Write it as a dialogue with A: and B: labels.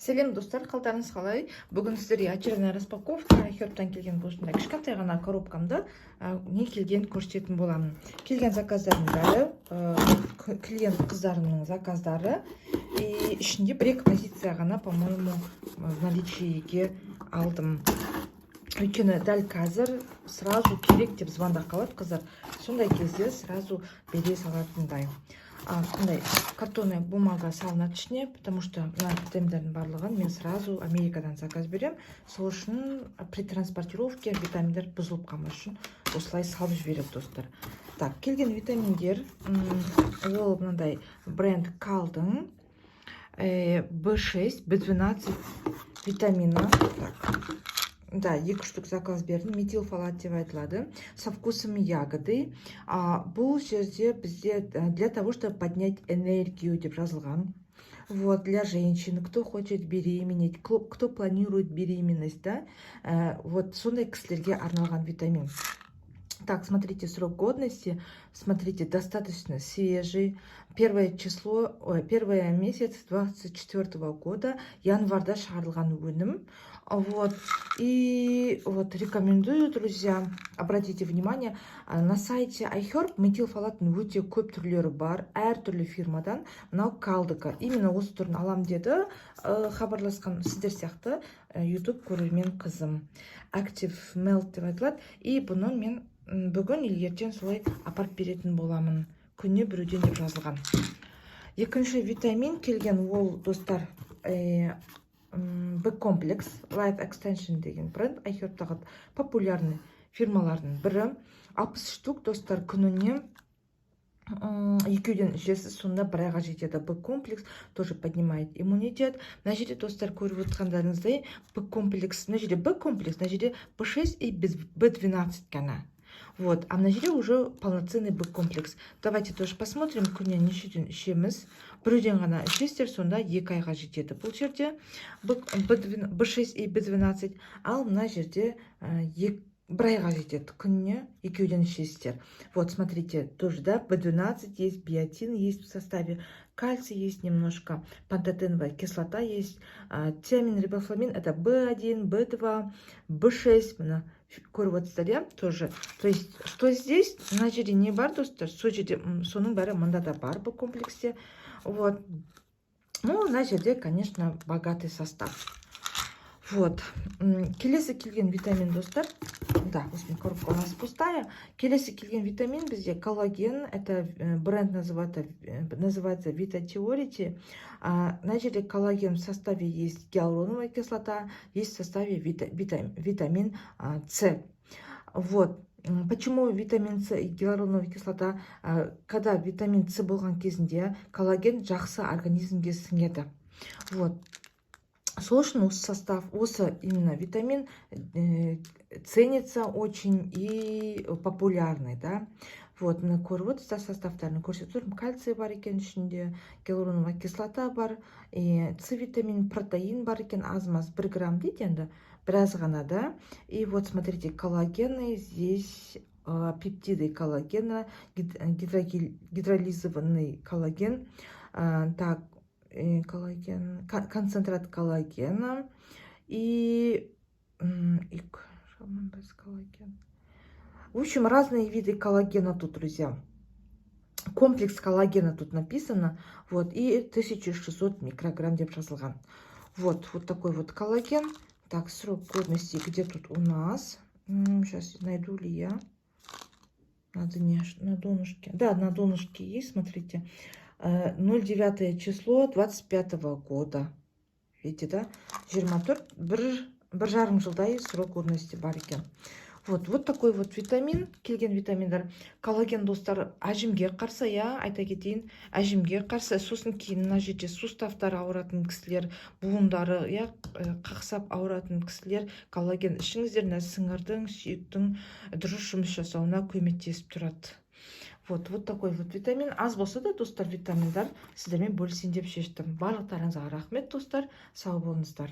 A: Сәлем достар, қалдарыңыз қалай? Бүгін сіздерге очередная распаковка iHerb-тан келген осындай кішкентай ғана коробкамда не келген көрсететін боламын. Келген заказдардың бәрі клиент қыздарының заказдары, и ішінде бір-екі позиция ғана, по-моему, в наличиеге алдым. Өйткені дәл қазір сразу керек деп звондап қалады қыздар. Сондай кезде сразу бере салатындай. Сондай картонная бумага салынады ішіне, потому что мына витаминдердің барлығын мен сразу Америкадан заказ берем. Сол үшін при транспортировке витаминдер бұзылып қалмас үшін осылай салып жібереді достар. Так, келген витаминдер ол мынандай бренд Калдың B6, B12 витамина. Да, 2 штук заказ бердім. Метилфолат деп айтылады. Со вкусом ягоды. Бұл жерде бізде для того, чтобы поднять энергию деп жазылған. Вот, для женщин, кто хочет беременеть, кто планирует беременность, да, вот сондай кісілерге арналған витамин. Так, смотрите, срок годности, смотрите, достаточно свежий. Первый месяц 24 года, январда шығарылған өнім. Вот, и вот рекомендую, друзья, обратите внимание, на сайте iHerb метилфолаттың өте көп түрлері бар, әртүрлі фирмадан, мынау Калдыка. Именно осы түрін алам деді, хабарласқан сіздер сияқты YouTube көрермен қызым. Active Melt деп айтылады, и бұны мен бүгін ертең солай апарып беретін боламын. Күніне біреуден деп жазылған. Екінші витамин келген ол достар B-комплекс Life Extension деген бренд iHerb-тағы популярный фирмалардың бірі. 60 штук достар күніне екеуден ішесіз, сонда бір айға жетеді. B-комплекс тоже поднимает иммунитет. Мына жерде достар көріп отырғандарыңыздай B-комплекс, мына жерде B-комплекс, мына жерде B6 и B12 ғана. Вот, а мына жерде уже полноценный B-комплекс. Давайте тоже посмотрим, күніне нешеден ішеміз. Біреуден ғана ішесіздер, сонда 2 айға жетеді. Бұл жерде B6 и B12, ал мына жерде 1 айға жетеді. Күніне екеуден ішесіздер. Вот, смотрите, тоже, да, B12 есть, биотин есть в составе, кальций есть немножко, пантотеновая кислота есть, тиамин, рибофламин, это B1, B2, B6, көріп отырсыздар, тоже. То есть, что здесь, мына жерде не бар, достар, сол жерде, соның бәрі мында да бар бұл комплексе. Вот. Ну, мына жерде, конечно, богатый состав. Вот. Келесі келген витамин, достар. Да, коробка у нас пустая. Келесі келген витамин бізде коллаген. Это бренд называется Vitateority. На жерде коллаген в составе есть гиалуроновая кислота, есть в составе витамин С. Вот. Почему витамин С и гиалуроновая кислота? Когда витамин С болған кезінде коллаген жақсы организмге сіңеді. Вот. Сол үшін осы состав, осы именно витамин ценится очень и популярный, да. Вот, мына көріп отырсыздар, составтарын көрсетіп тұрмын. Кальций бар екен ішінде, гиалуроновая кислота бар, С витамин, протеин бар екен, аз-маз 1 грамм дейді енді, біраз ғана, да. И вот, смотрите, коллагены, здесь пептиды коллагена, гидролизованный коллаген, так, коллаген, концентрат коллагена и коллаген. В общем, разные виды коллагена тут, друзья. Комплекс коллагена тут написано. Вот, и 1600 микрограмм деп жазылған. Вот такой вот коллаген. Так, срок годности где тут у нас? Сейчас найду ли я. На донышке. Да, на донышке есть, смотрите. 09 число 25 года. Видите, да? 24, бір жарым жылдай срок годности бар екен. Вот такой вот витамин, келген витаминдар. Коллаген, достар, әжімге қарсы, айта кетейін, әжімге қарсы. Сосын кейін мына жерде суставтар ауыратын кісілер, буындары, қақсап ауыратын кісілер, коллаген ішіңіздер, сіңірдің, сүйектің дұрыс жұмыс жасауына көмектесіп тұрады. Вот такой вот витамин. Аз болса да, достар, витаминдар сіздермен бөлісейін деп шештім. Барлықтарыңызға рахмет, достар. Сау болыңыздар.